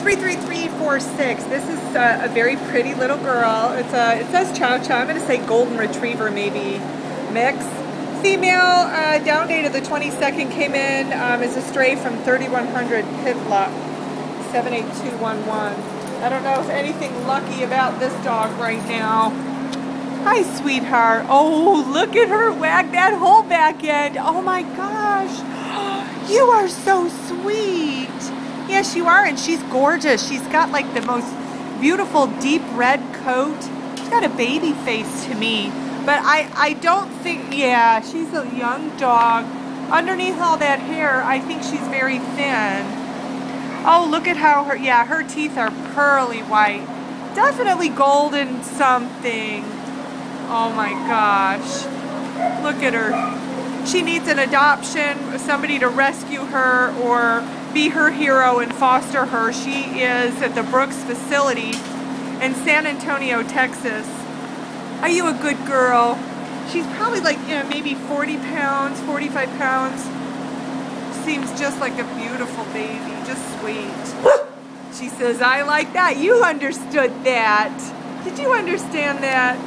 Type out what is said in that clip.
33346. This is a very pretty little girl. It says Chow Chow. I'm going to say Golden Retriever maybe mix. Female, down date of the 22nd came in, is a stray from 3100 Pitlock 78211. I don't know if anything lucky about this dog right now. Hi, sweetheart. Oh, look at her wag that whole back end. Oh my gosh. You are so sweet. Yes, you are, and she's gorgeous. She's got like the most beautiful deep red coat. She's got a baby face to me. But I don't think, yeah, she's a young dog. Underneath all that hair, I think she's very thin. Oh, look at how her teeth are pearly white. Definitely golden something. Oh my gosh. Look at her. She needs an adoption, somebody to rescue her or be her hero and foster her. She is at the Brooks facility in San Antonio, Texas. Are you a good girl? She's probably like, you know, maybe 40 pounds, 45 pounds. Seems just like a beautiful baby, just sweet. She says, I like that. You understood that. Did you understand that?